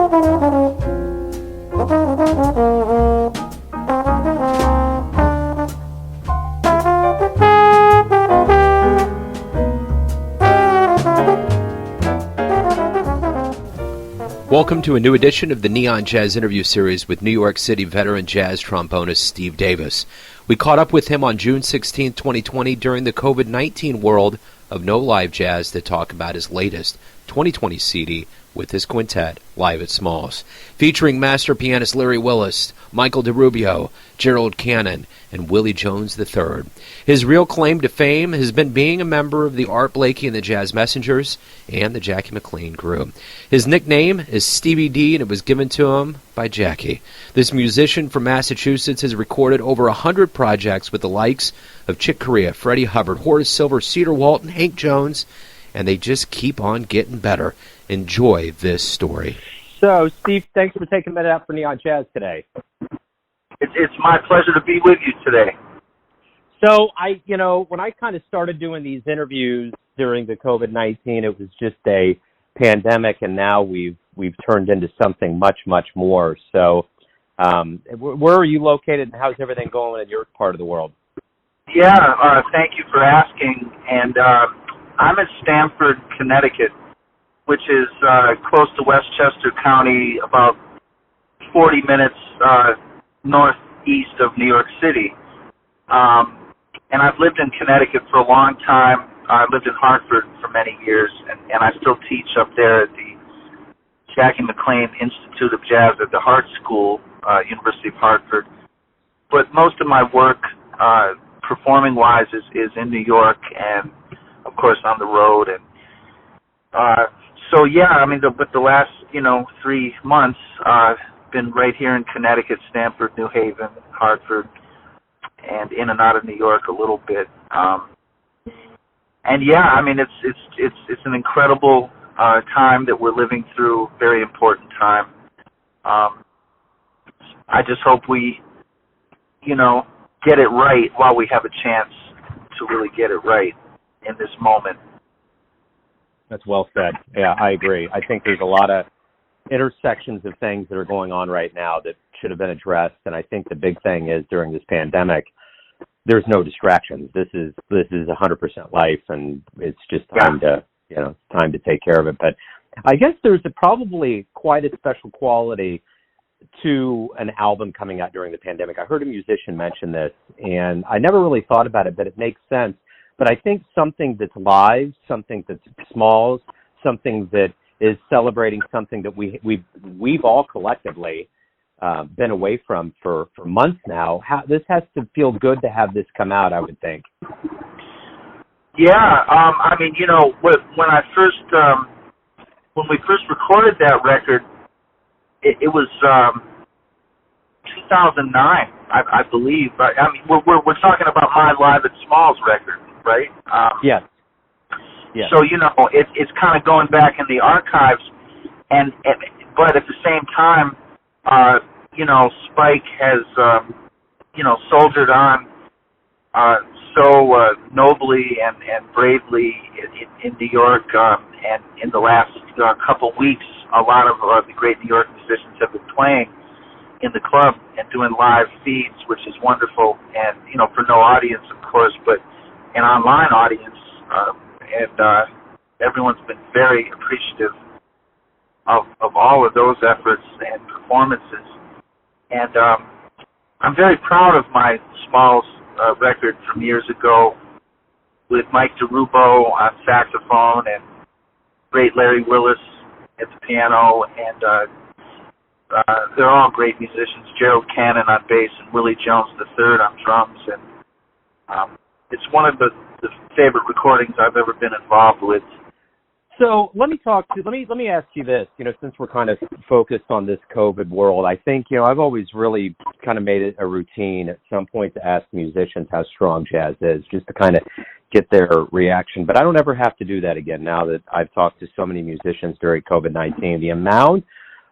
Welcome to a new edition of the Neon Jazz Interview Series with New York City veteran jazz trombonist Steve Davis. We caught up with him on June 16, 2020 during the COVID-19 world of no live jazz to talk about his latest 2020 CD with his quintet, Live at Smalls, featuring master pianist Larry Willis, Michael DiRubbo, Gerald and Willie Jones III. His real claim to fame has been being a member of the Art Blakey and the Jazz Messengers and the Jackie McLean Crew. His nickname is Stevie-D, and it was given to him by Jackie. This musician from Massachusetts has recorded over 100 projects with the likes of Chick Corea, Freddie Hubbard, Horace Silver, Cedar Walton, Hank Jones, and they just keep on getting better. Enjoy this story. So, Steve, thanks for taking a minute out for Neon Jazz today. It's my pleasure to be with you today. So, when I kind of started doing these interviews during the COVID-19, it was just a pandemic, and now we've turned into something much, much more. So, where are you located, and how's everything going in your part of the world? Yeah, thank you for asking. And I'm in Stamford, Connecticut, which is close to Westchester County, about 40 minutes northeast of New York City. And I've lived in Connecticut for a long time. I lived in Hartford for many years, and I still teach up there at the Jackie McLean Institute of Jazz at the Hart School, University of Hartford. But most of my work, performing-wise, is in New York and, of course, on the road. And so, yeah, I mean, but the last, 3 months, been right here in Connecticut, Stamford, New Haven, Hartford, and in and out of New York a little bit. And yeah, I mean, it's an incredible time that we're living through, very important time. I just hope we, get it right while we have a chance to really get it right in this moment. That's well said. Yeah, I agree. I think there's a lot of intersections of things that are going on right now that should have been addressed, and I think the big thing is during this pandemic, there's no distractions. This is 100% life, and it's just time to time to take care of it. But I guess there's probably quite a special quality to an album coming out during the pandemic. I heard a musician mention this, and I never really thought about it, but it makes sense. But I think something that's live, something that's Smalls, something that is celebrating something that we've all collectively been away from for months now. This has to feel good to have this come out, I would think. Yeah, I mean, when we first recorded that record, it was 2009, I believe. I mean, we're talking about my Live at Smalls record, right? Yes. Yeah. So, it's kind of going back in the archives, but at the same time, Spike has, soldiered on so nobly and bravely in New York, and in the last couple weeks, a lot of the great New York musicians have been playing in the club and doing live feeds, which is wonderful, and, for no audience, of course, but an online audience, and everyone's been very appreciative of all of those efforts and performances. And I'm very proud of my Smalls record from years ago with Mike DiRubbo on saxophone and great Larry Willis at the piano, and they're all great musicians. Gerald on bass and Willie Jones III on drums, and it's one of the favorite recordings I've ever been involved with. So let me ask you this, since we're kind of focused on this COVID world, I think, I've always really kind of made it a routine at some point to ask musicians how strong jazz is, just to kind of get their reaction. But I don't ever have to do that again now that I've talked to so many musicians during COVID-19. The amount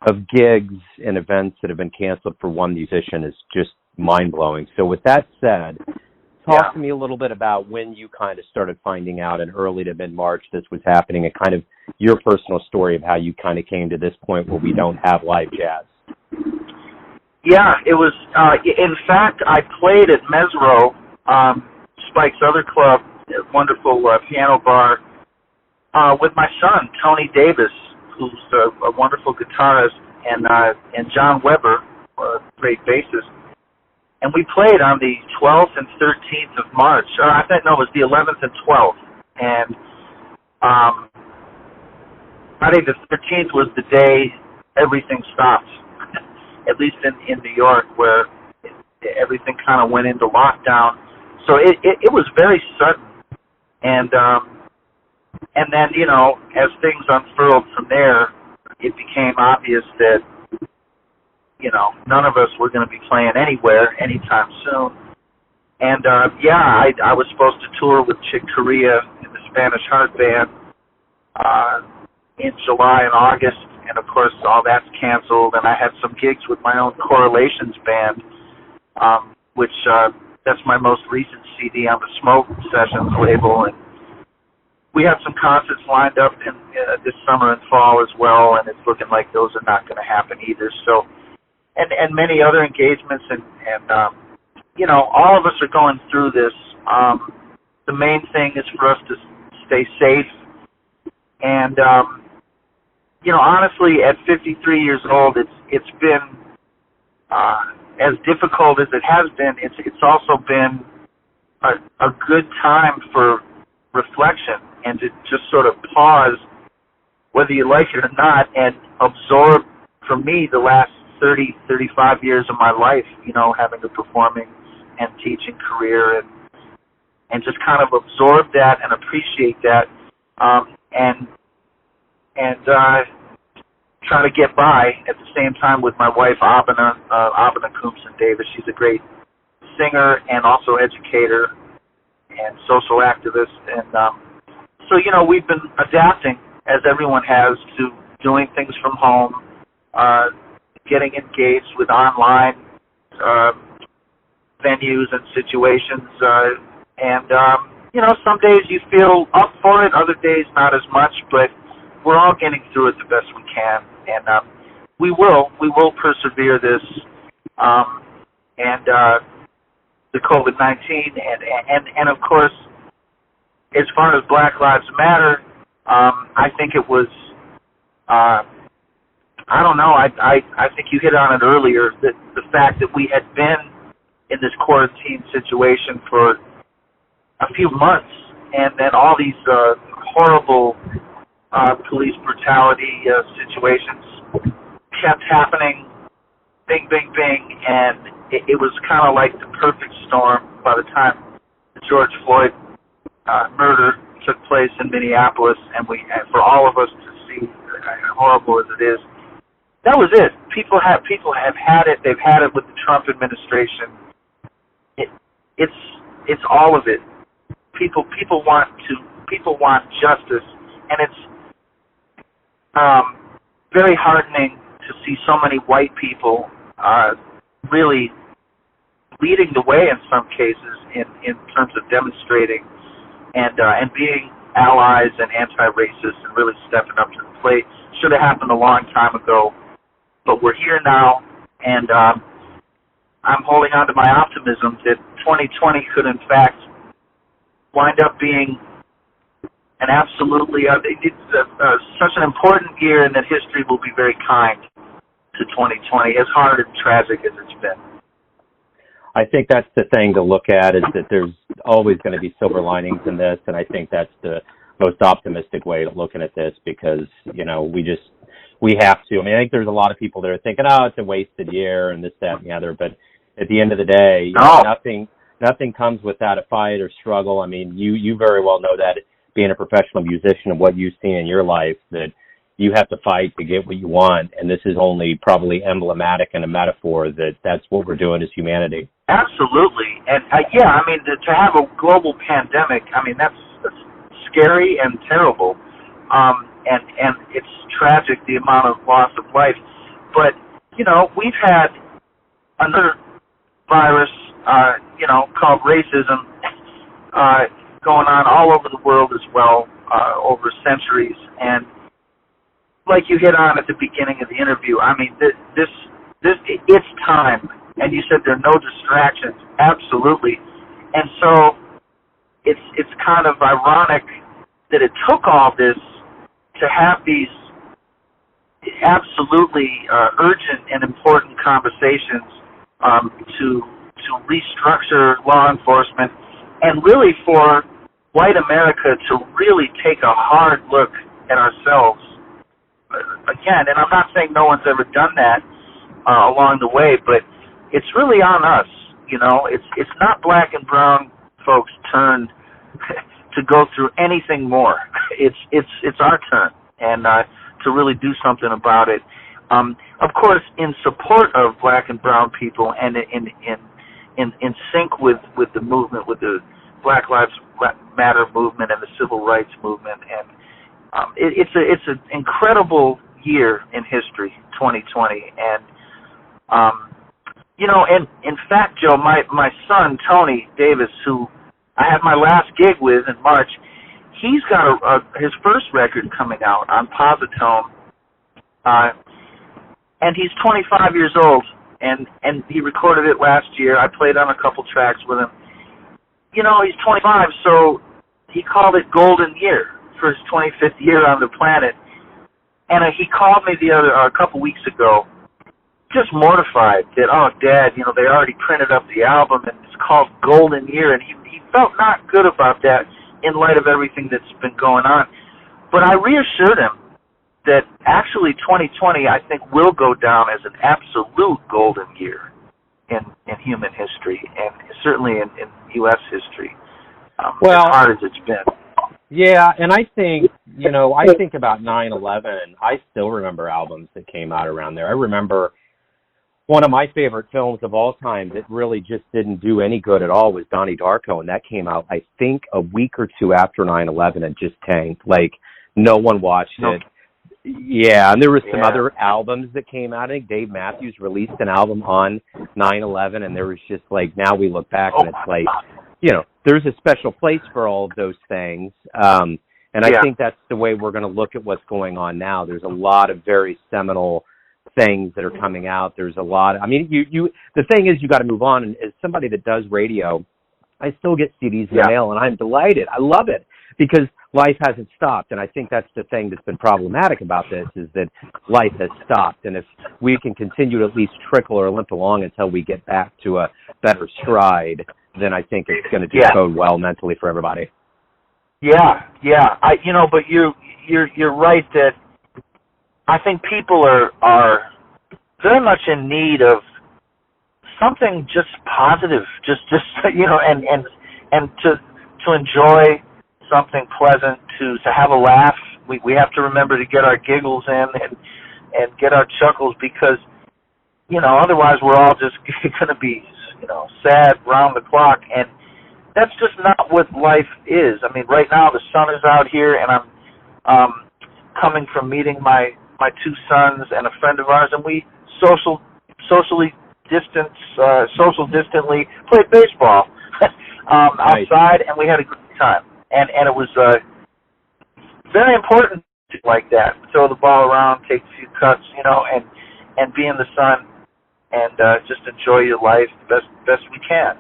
of gigs and events that have been canceled for one musician is just mind-blowing. So with that said, talk to me a little bit about when you kind of started finding out in early to mid-March this was happening, and kind of your personal story of how you kind of came to this point where we don't have live jazz. Yeah, it was, in fact, I played at Mesro, Spike's other club, a wonderful piano bar, with my son, Tony Davis, who's a wonderful guitarist, and John Weber, a great bassist. And we played on the 12th and 13th of March. Or I think, no, it was the 11th and 12th. And Friday the 13th was the day everything stopped, at least in New York, where everything kind of went into lockdown. So it was very sudden. And then, you know, as things unfurled from there, it became obvious that, you know, none of us were going to be playing anywhere anytime soon. And, I was supposed to tour with Chick Corea in the Spanish Heart Band in July and August, and, of course, all that's canceled. And I had some gigs with my own Correlations band, which that's my most recent CD on the Smoke Sessions label. And we have some concerts lined up in this summer and fall as well, and it's looking like those are not going to happen either. So, and many other engagements, and you know, all of us are going through this. The main thing is for us to stay safe. And you know, honestly, at 53 years old, it's been as difficult as it has been. It's also been a good time for reflection and to just sort of pause, whether you like it or not, and absorb, for me, the last 30, 35 years of my life, you know, having a performing and teaching career, and just kind of absorb that and appreciate that, and try to get by at the same time with my wife, Abena Coombson-Davis. She's a great singer and also educator and social activist. And so, you know, we've been adapting, as everyone has, to doing things from home, getting engaged with online venues and situations. And you know, some days you feel up for it, other days not as much, but we're all getting through it the best we can. And we will persevere this. And the COVID-19, and of course, as far as Black Lives Matter, I think it was, I don't know, I think you hit on it earlier, that the fact that we had been in this quarantine situation for a few months, and then all these horrible police brutality situations kept happening, bing, bing, bing, and it was kind of like the perfect storm by the time the George Floyd murder took place in Minneapolis, and for all of us to see, horrible as it is, that was it. People have had it. They've had it with the Trump administration. It's all of it. People want justice, and it's very heartening to see so many white people really leading the way in some cases in terms of demonstrating and being allies and anti-racist and really stepping up to the plate. Should have happened a long time ago, but we're here now, and I'm holding on to my optimism that 2020 could in fact wind up being an absolutely, it's such an important year, and that history will be very kind to 2020, as hard and tragic as it's been. I think that's the thing to look at, is that there's always going to be silver linings in this, and I think that's the most optimistic way of looking at this, because, you know, we have to. I mean, I think there's a lot of people that are thinking, oh, it's a wasted year and this, that, and the other, but at the end of the day, nothing comes without a fight or struggle. I mean, you very well know that, being a professional musician, and what you've seen in your life, that you have to fight to get what you want, and this is only probably emblematic and a metaphor that that's what we're doing as humanity. Absolutely. And, I mean, to have a global pandemic, I mean, that's scary and terrible, and it's tragic, the amount of loss of life. But, you know, we've had another virus, called racism, going on all over the world as well, over centuries. And like you hit on at the beginning of the interview, I mean, it's time. And you said there are no distractions. Absolutely. And so it's kind of ironic that it took all this to have these absolutely urgent and important conversations to restructure law enforcement, and really for white America to really take a hard look at ourselves again. And I'm not saying no one's ever done that along the way, but it's really on us. You know, it's not black and brown folks' turn to go through anything more. It's our turn, and to really do something about it. Of course, in support of black and brown people, and in sync with the movement, with the Black Lives Matter movement and the Civil Rights movement, and it's an incredible year in history, 2020, and you know, and in fact, Joe, my son Tony Davis, who I had my last gig with in March, he's got his first record coming out on Positone, and he's 25 years old, and he recorded it last year. I played on a couple tracks with him. You know, he's 25, so he called it Golden Year for his 25th year on the planet. And he called me a couple weeks ago, just mortified that, oh, Dad, you know, they already printed up the album and it's called Golden Year, and he felt not good about that in light of everything that's been going on. But I reassured him that actually 2020, I think, will go down as an absolute golden year in human history, and certainly in U.S. history, as hard as it's been. Yeah, and I think, you know, I think about 9/11. I still remember albums that came out around there. I remember one of my favorite films of all time that really just didn't do any good at all was Donnie Darko, and that came out, I think, a week or two after 9/11 and just tanked. Like, no one watched it. Yeah, and there were some other albums that came out. I think Dave Matthews released an album on 9/11, and there was just like, now we look back and it's like, you know, there's a special place for all of those things. And I think that's the way we're going to look at what's going on now. There's a lot of very seminal things that are coming out. There's a lot. I mean, the thing is, you got to move on. And as somebody that does radio, I still get CDs in the mail, and I'm delighted. I love it because life hasn't stopped. And I think that's the thing that's been problematic about this, is that life has stopped. And if we can continue to at least trickle or limp along until we get back to a better stride, then I think it's going to just bode well mentally for everybody. Yeah. But you're right that I think people are very much in need of something just positive, just you know, and to enjoy something pleasant, to have a laugh. We have to remember to get our giggles in and get our chuckles, because, you know, otherwise we're all just going to be, you know, sad round the clock, and that's just not what life is. I mean, right now the sun is out here, and I'm coming from meeting my two sons and a friend of ours, and we socially distantly played baseball outside, and we had a great time. And it was very important like that. Throw the ball around, take a few cuts, you know, and be in the sun, and just enjoy your life the best we can.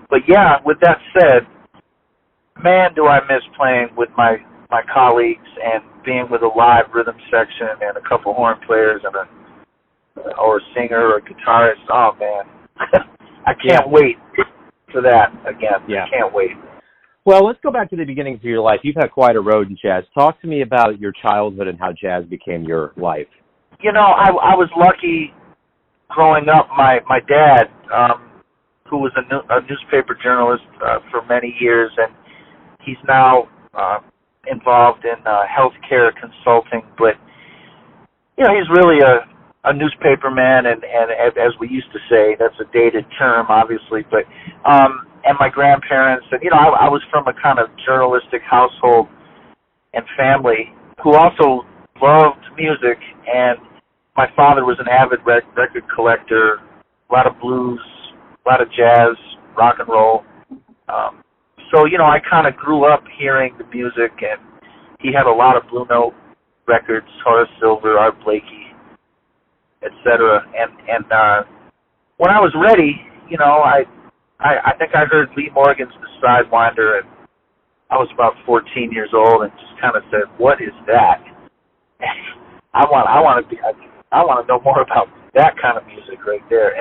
But yeah, with that said, man, do I miss playing with my colleagues and being with a live rhythm section and a couple horn players and or a singer or a guitarist. Oh man, I can't wait for that again. Yeah. I can't wait. Well, let's go back to the beginnings of your life. You've had quite a road in jazz. Talk to me about your childhood and how jazz became your life. You know, I was lucky growing up. My dad, who was a newspaper journalist for many years, and he's now involved in healthcare consulting. But, you know, he's really a newspaper man, and as we used to say, that's a dated term, obviously, but and my grandparents, and, you know, I was from a kind of journalistic household and family who also loved music, and my father was an avid record collector, a lot of blues, a lot of jazz, rock and roll. So, I kind of grew up hearing the music, and he had a lot of Blue Note records, Horace Silver, Art Blakey, etc. And when I was ready, I think I heard Lee Morgan's The Sidewinder, and I was about 14 years old, and just kind of said, "What is that?" I want to know more about that kind of music right there.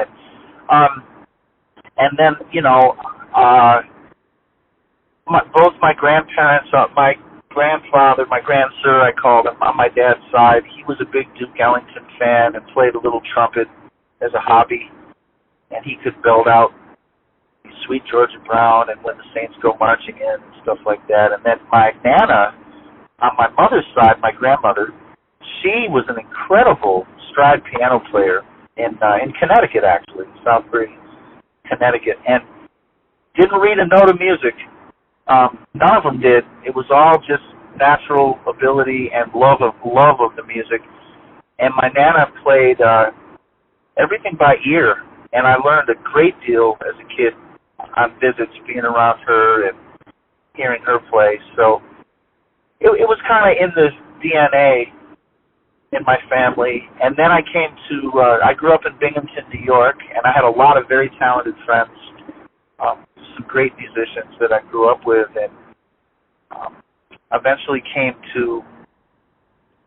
And then both my grandparents, my grandfather, my grandsir, I called him, on my dad's side, he was a big Duke Ellington fan and played a little trumpet as a hobby, and he could belt out Sweet Georgia Brown and When the Saints Go Marching In and stuff like that. And then my Nana, on my mother's side, my grandmother, she was an incredible stride piano player in Connecticut, actually, Southbury, Connecticut, and didn't read a note of music. None of them did. It was all just natural ability and love of the music. And my Nana played everything by ear, and I learned a great deal as a kid on visits, being around her and hearing her play. So it was kind of in the DNA in my family. And then I came to, I grew up in Binghamton, New York, and I had a lot of very talented friends, some great musicians that I grew up with, and eventually came to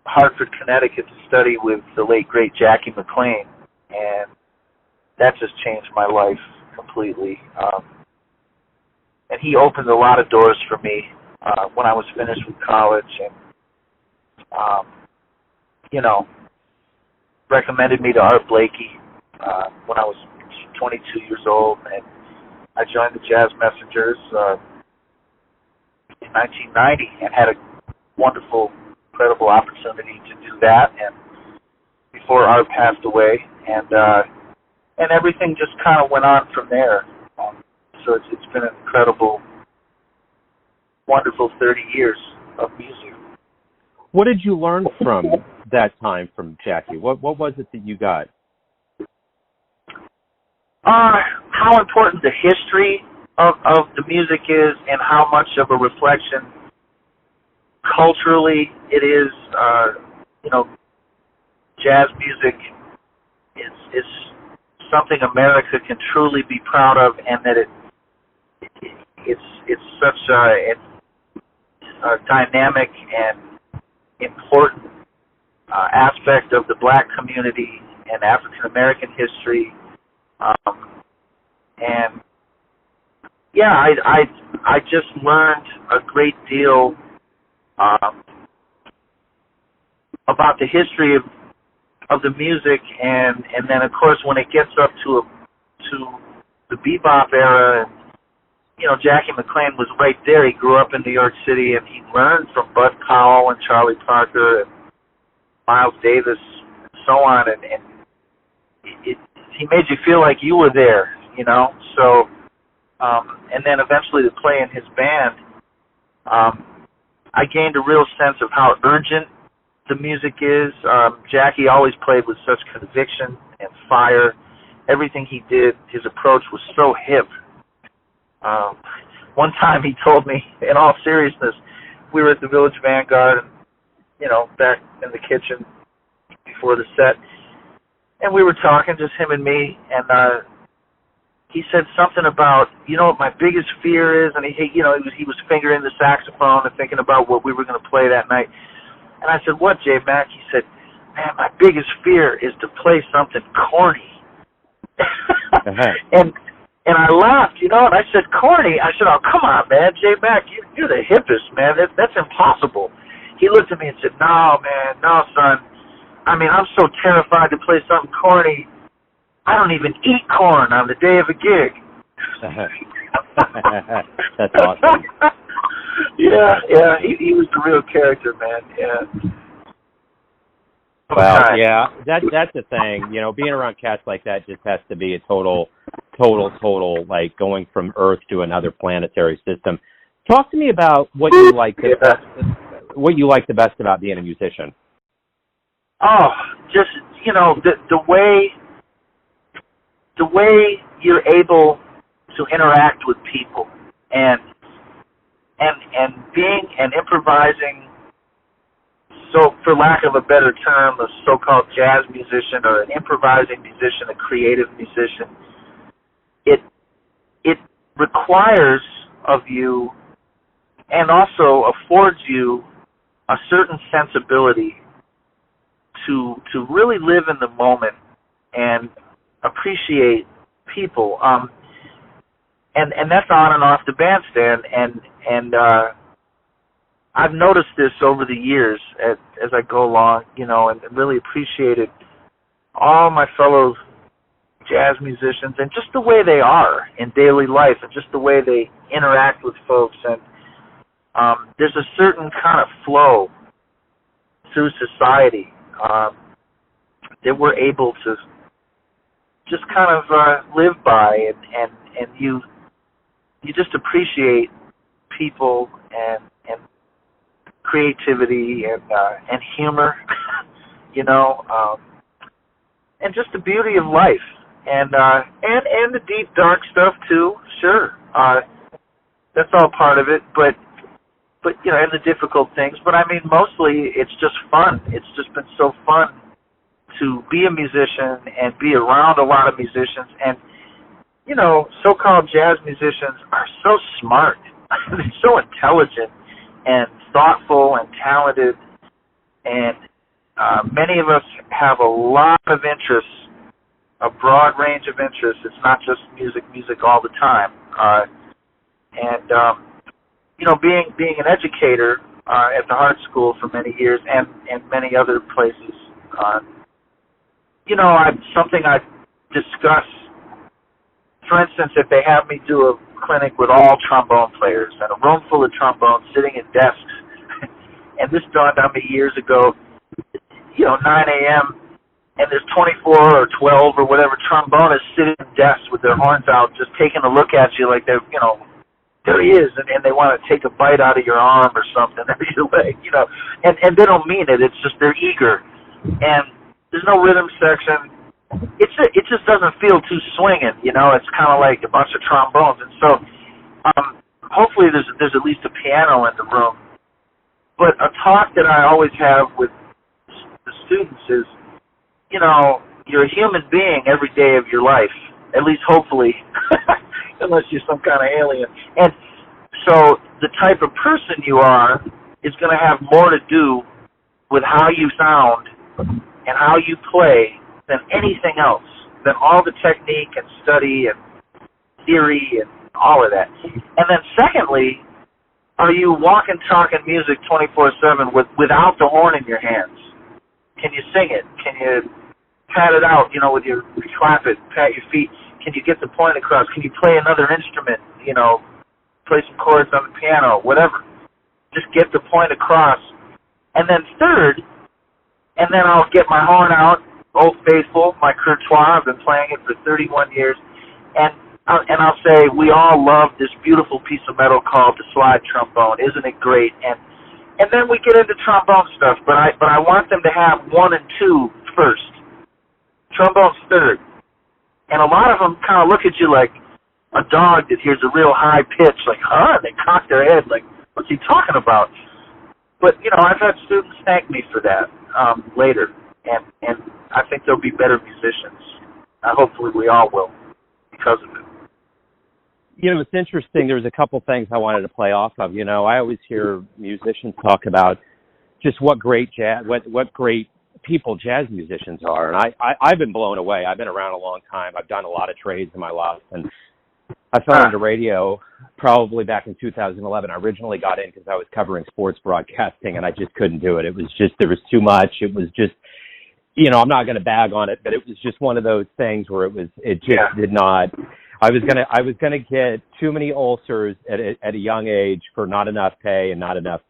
Hartford, Connecticut to study with the late, great Jackie McLean, and that just changed my life completely. And he opened a lot of doors for me when I was finished with college, and recommended me to Art Blakey when I was 22 years old, and I joined the Jazz Messengers in 1990 and had a wonderful, incredible opportunity to do that. And before Art passed away, and everything just kind of went on from there. So it's been an incredible, wonderful 30 years of music. What did you learn from that time from Jackie? What was it that you got? How important the history of the music is, and how much of a reflection culturally it is. Jazz music is something America can truly be proud of, and that it's such a dynamic and important aspect of the black community and African American history. And yeah, I just learned a great deal about the history of the music, and then of course when it gets up to the bebop era, and Jackie McLean was right there. He grew up in New York City, and he learned from Bud Powell and Charlie Parker and Miles Davis and so on, and he made you feel like you were there, So, and then eventually to play in his band, I gained a real sense of how urgent the music is. Jackie always played with such conviction and fire. Everything he did, his approach was so hip. One time he told me, in all seriousness, we were at the Village Vanguard, back in the kitchen before the set, and we were talking, just him and me, and he said something about, what my biggest fear is, and he was fingering the saxophone and thinking about what we were going to play that night. And I said, "What, J Mac?" He said, "Man, my biggest fear is to play something corny." And I laughed, and I said, "Corny?" I said, "Oh, come on, man, J Mac, you're the hippest, man. That's impossible." He looked at me and said, "No, man, no, son. I mean, I'm so terrified to play something corny. I don't even eat corn on the day of a gig." That's awesome. Yeah, he was the real character, man. Yeah. Well, yeah, that's the thing. Being around cats like that just has to be a total, like going from Earth to another planetary system. Talk to me about what you like the best about being a musician. Oh, just the way you're able to interact with people, and and being and improvising, so for lack of a better term, a so-called jazz musician or an improvising musician, a creative musician, it requires of you and also affords you a certain sensibility to really live in the moment and appreciate people. And that's on and off the bandstand, and I've noticed this over the years as I go along, and really appreciated all my fellow jazz musicians and just the way they are in daily life and just the way they interact with folks. And there's a certain kind of flow through society that we're able to just kind of live by, and you just appreciate people and creativity and humor, and just the beauty of life, and the deep dark stuff too. Sure, that's all part of it, but and the difficult things. But I mean, mostly it's just fun. It's just been so fun to be a musician and be around a lot of musicians. And so-called jazz musicians are so smart. They're so intelligent and thoughtful and talented, and many of us have a lot of interests, a broad range of interests. It's not just music all the time. Being an educator at the Hart School for many years and many other places, something I discuss. For instance, if they have me do a clinic with all trombone players and a room full of trombones sitting at desks, and this dawned on me years ago, 9 a.m., and there's 24 or 12 or whatever trombonists sitting at desks with their horns out, just taking a look at you like they're, there he is, and they want to take a bite out of your arm or something, or your leg, and they don't mean it. It's just they're eager, and there's no rhythm section. It just doesn't feel too swinging, It's kind of like a bunch of trombones, and so hopefully there's at least a piano in the room. But a talk that I always have with the students is, you're a human being every day of your life, at least hopefully, unless you're some kind of alien. And so the type of person you are is going to have more to do with how you sound and how you play than anything else, than all the technique and study and theory and all of that. And then secondly, are you walking, talking music 24/7 without the horn in your hands? Can you sing it? Can you pat it out, with your clap it, pat your feet? Can you get the point across? Can you play another instrument, play some chords on the piano, whatever? Just get the point across. And then third, and then I'll get my horn out, Old Faithful, my Courtois. I've been playing it for 31 years, and I'll say, we all love this beautiful piece of metal called the slide trombone. Isn't it great? And then we get into trombone stuff, but I want them to have 1 and 2 first. Trombone's third. And a lot of them kind of look at you like a dog that hears a real high pitch, like, huh? And they cock their head like, what's he talking about? But, I've had students thank me for that later. And I think they'll be better musicians. Hopefully we all will because of it. It's interesting. There's a couple things I wanted to play off of. I always hear musicians talk about just what great people jazz musicians are. And I've been blown away. I've been around a long time. I've done a lot of trades in my life. And I fell into radio probably back in 2011. I originally got in because I was covering sports broadcasting, and I just couldn't do it. It was just, there was too much. It was just, I'm not going to bag on it, but it was just one of those things where it just did not. I was gonna get too many ulcers at a young age for not enough pay and not enough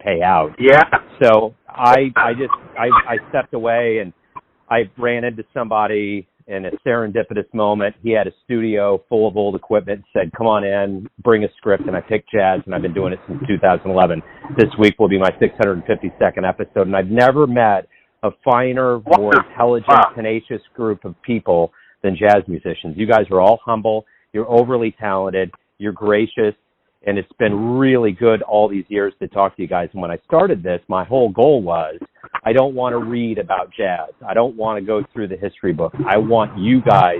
payout. Yeah. So I stepped away, and I ran into somebody in a serendipitous moment. He had a studio full of old equipment, said, come on in, bring a script, and I picked jazz, and I've been doing it since 2011. This week will be my 652nd episode, and I've never met a finer, more intelligent, tenacious group of people than jazz musicians. You guys are all humble. You're overly talented. You're gracious. And it's been really good all these years to talk to you guys. And when I started this, my whole goal was I don't want to read about jazz. I don't want to go through the history book. I want you guys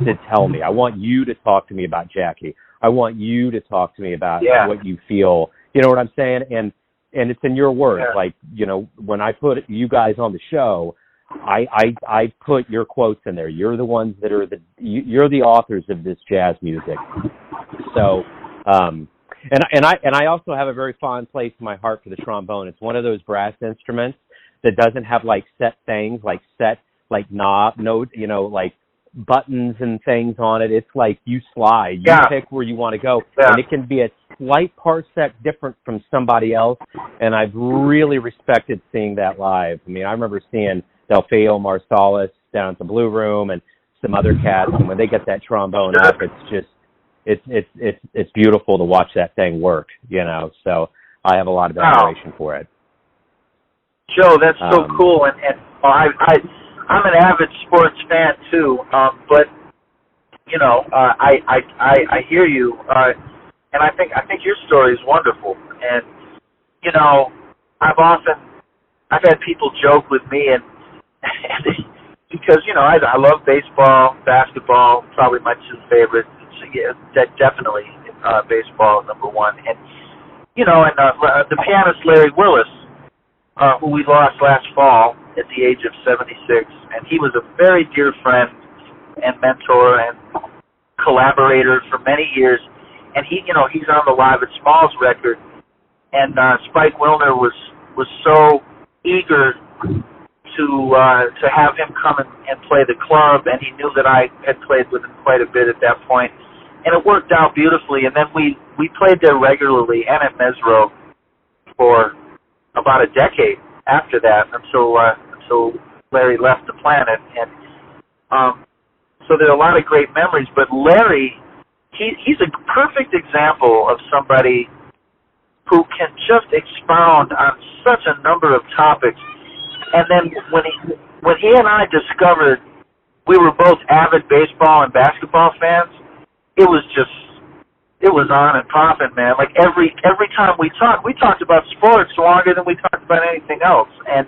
to tell me. I want you to talk to me about Jackie. I want you to talk to me about what you feel. You know what I'm saying? And it's in your words. Yeah. Like, you know, when I put you guys on the show, I put your quotes in there. You're the ones that are you're the authors of this jazz music. So, and I also have a very fond place in my heart for the trombone. It's one of those brass instruments that doesn't have like set things, like note, you know, like buttons and things on it. It's like you slide. You pick where you want to go. Yeah. And it can be a slight parsec different from somebody else. And I've really respected seeing that live. I mean, I remember seeing Delfeo Marsalis down at the Blue Room and some other cats. And when they get that trombone up, it's just, it's beautiful to watch that thing work, you know. So I have a lot of admiration for it. Joe, that's so cool. And I'm an avid sports fan too, but you know, I hear you, and I think your story is wonderful. And you know, I've had people joke with me, and because you know I love baseball, basketball, probably my two favorites. Yeah, definitely baseball number one, and you know, and the pianist Larry Willis, who we lost last fall at the age of 76, and he was a very dear friend and mentor and collaborator for many years. And he, you know, he's on the Live at Smalls record, and Spike Wilner was so eager to have him come and play the club, and he knew that I had played with him quite a bit at that point, and it worked out beautifully. And then we played there regularly and at Mesro for about a decade after that until Larry left the planet. And so there are a lot of great memories. But Larry, he's a perfect example of somebody who can just expound on such a number of topics. And then when he and I discovered we were both avid baseball and basketball fans, it was on and popping, man. Like every time we talked about sports longer than we talked about anything else. And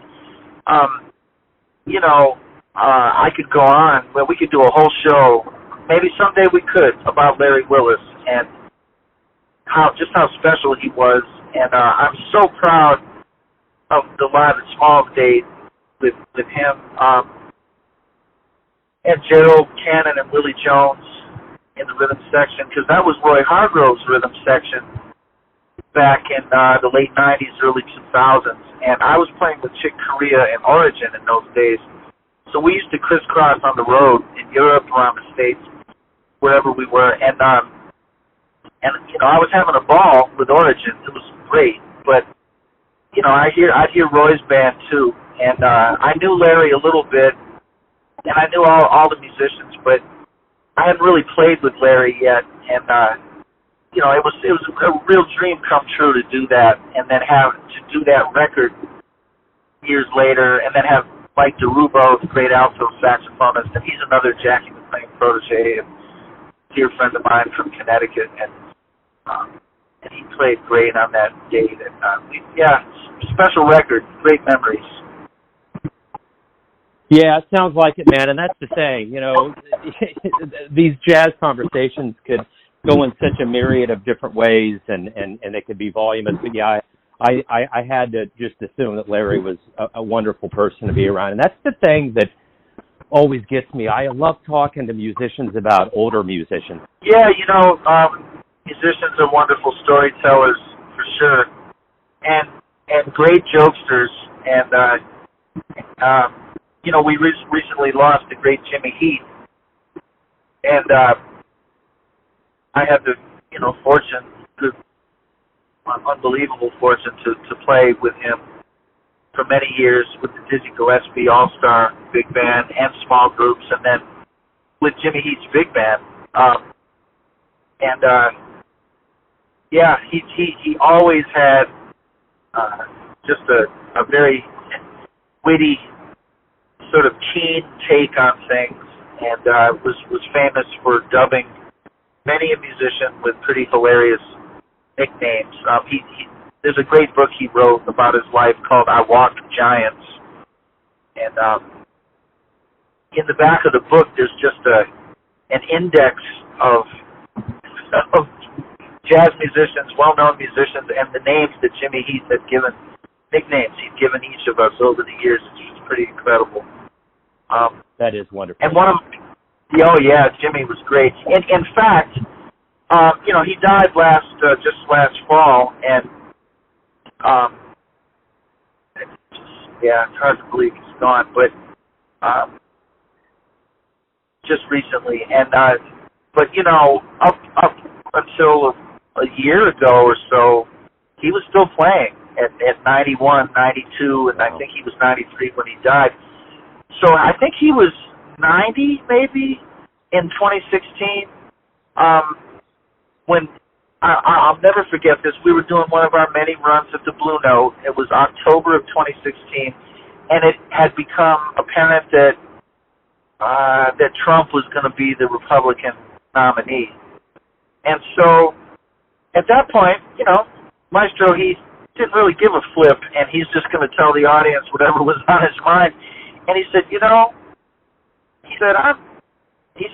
you know, I could go on, but we could do a whole show. Maybe someday we could, about Larry Willis and how special he was. And I'm so proud of the Live at Smalls date with him and Gerald Cannon and Willie Jones in the rhythm section, because that was Roy Hargrove's rhythm section back in the late 90s, early 2000s. And I was playing with Chick Corea and Origin in those days. So we used to crisscross on the road in Europe, around the States, wherever we were. And you know, I was having a ball with Origin. It was great. But, you know, I'd hear Roy's band too. And I knew Larry a little bit, and I knew all the musicians, but I hadn't really played with Larry yet, and you know, it was a real dream come true to do that, and then to do that record years later, and then have Mike DiRubbo, the great alto saxophonist, and he's another Jackie McLean protege, and dear friend of mine from Connecticut, and he played great on that date, and special record, great memories. Yeah, it sounds like it, man. And that's the thing, you know, these jazz conversations could go in such a myriad of different ways, and they could be voluminous. But yeah, I had to just assume that Larry was a wonderful person to be around. And that's the thing that always gets me. I love talking to musicians about older musicians. Yeah, you know, musicians are wonderful storytellers for sure, and great jokesters. And you know, we recently lost the great Jimmy Heath, and I had the, you know, unbelievable fortune to play with him for many years with the Dizzy Gillespie All-Star Big Band and small groups, and then with Jimmy Heath's Big Band. Yeah, he always had just a very witty, sort of keen take on things, and was famous for dubbing many a musician with pretty hilarious nicknames. There's a great book he wrote about his life called "I Walked Giants," and in the back of the book, there's just an index of jazz musicians, well-known musicians, and the names that Jimmy Heath had given, nicknames he'd given each of us over the years. It's just pretty incredible. That is wonderful. And one of them, Jimmy was great. In fact, he died just last fall, and it's hard to believe he's gone, but just recently, and but up until a year ago or so, he was still playing at 91, 92, and I think he was 93 when he died. So I think he was 90 maybe in 2016. When I'll never forget this, we were doing one of our many runs at the Blue Note. It was October of 2016, and it had become apparent that Trump was going to be the Republican nominee. And so at that point, Maestro, he didn't really give a flip, and he's just going to tell the audience whatever was on his mind. And he said, he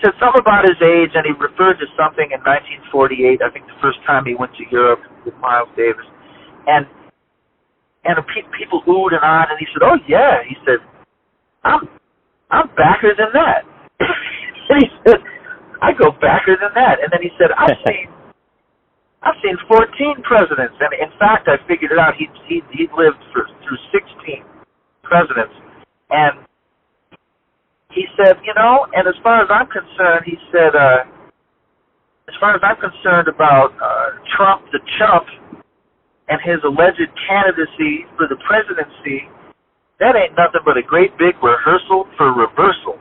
said something about his age, and he referred to something in 1948, I think the first time he went to Europe with Miles Davis. And people oohed and ahed, and he said, oh, yeah. He said, I'm backer than that. And he said, I go backer than that. And then he said, I've seen 14 presidents. And in fact, I figured it out. He'd lived through 16 presidents. And he said, and as far as I'm concerned, he said, as far as I'm concerned about Trump the chump and his alleged candidacy for the presidency, that ain't nothing but a great big rehearsal for reversal.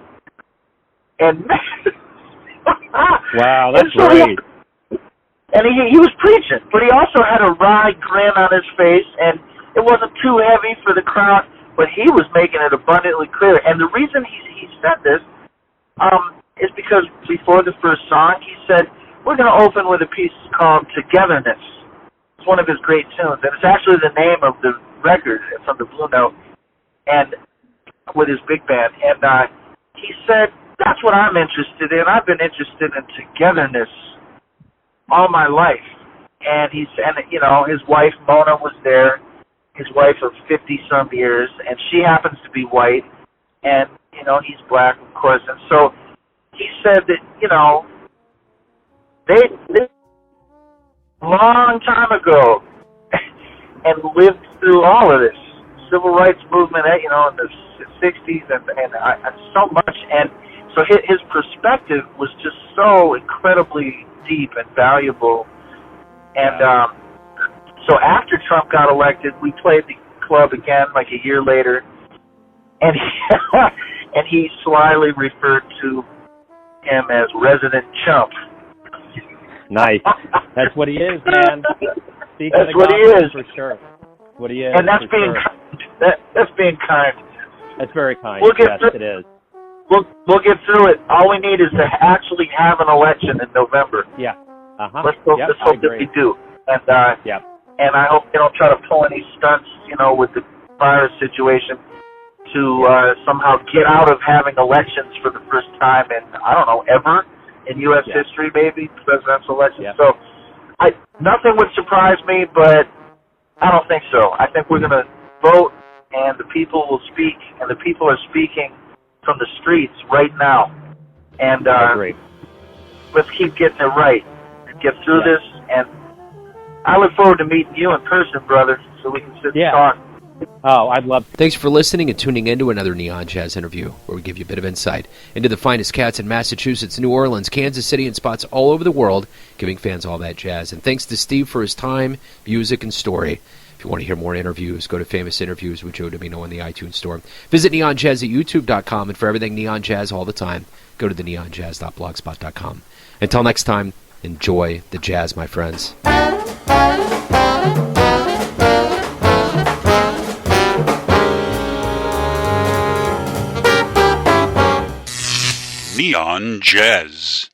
And wow, that's so great. And he was preaching, but he also had a wry grin on his face, and it wasn't too heavy for the crowd, but he was making it abundantly clear. And the reason he said this is because before the first song, he said, we're going to open with a piece called Togetherness. It's one of his great tunes, and it's actually the name of the record from the Blue Note, and with his big band. And he said, that's what I'm interested in. I've been interested in togetherness all my life. And his wife Mona was there, his wife of 50-some years, and she happens to be white, and he's black, of course. And so he said that they a long time ago and lived through all of this civil rights movement, in the 60s and so much. And so his perspective was just so incredibly deep and valuable. And so after Trump got elected, we played the club again like a year later, and he slyly referred to him as Resident Chump. Nice. That's what he is, man. That's what he is. For sure. What he is. And that's being kind. That's being kind. That's very kind. Yes, it is. We'll get through it. All we need is to actually have an election in November. Yeah. Let's hope that we do. And and I hope they don't try to pull any stunts, with the virus situation to somehow get out of having elections for the first time in, I don't know, ever in U.S. history, maybe, presidential elections. Yeah. So nothing would surprise me, but I don't think so. I think we're going to vote, and the people will speak, and the people are speaking from the streets right now. And let's keep getting it right and get through this. And I look forward to meeting you in person, brother, so we can sit and talk. Oh, I'd love to. Thanks for listening and tuning in to another Neon Jazz interview, where we give you a bit of insight into the finest cats in Massachusetts, New Orleans, Kansas City, and spots all over the world, giving fans all that jazz. And thanks to Steve for his time, music, and story. If you want to hear more interviews, go to Famous Interviews with Joe Domino in the iTunes Store. Visit neonjazz at youtube.com, and for everything Neon Jazz all the time, go to the neonjazz.blogspot.com. Until next time, enjoy the jazz, my friends. Neon Jazz.